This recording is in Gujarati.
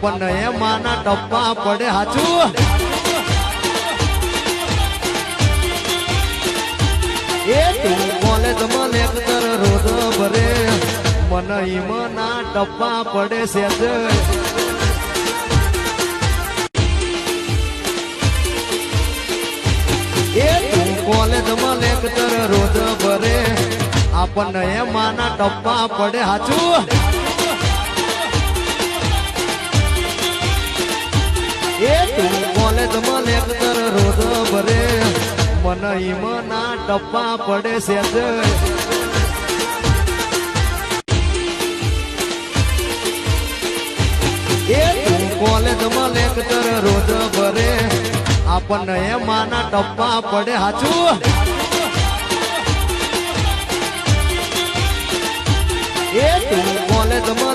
આપણને એમાંના ટપ્પા પડે હાચું એ તું કોલેજમાં લેક્ચર રોજ ભરે મને ઈમના ટપ્પા પડે છે એ તું કોલેજમાં લેક્ચર રોજ ભરે આપણને એમાંના ટપ્પા પડે હાચું એ તું કોલેજમાં લેક્ચર રોજ ભરે મને ઈમના ટપ્પા પડે છે એ તું કોલેજમાં લેક્ચર રોજ ભરે આપણને એમાંના ટપ્પા પડે હાચું એ તું કોલેજમાં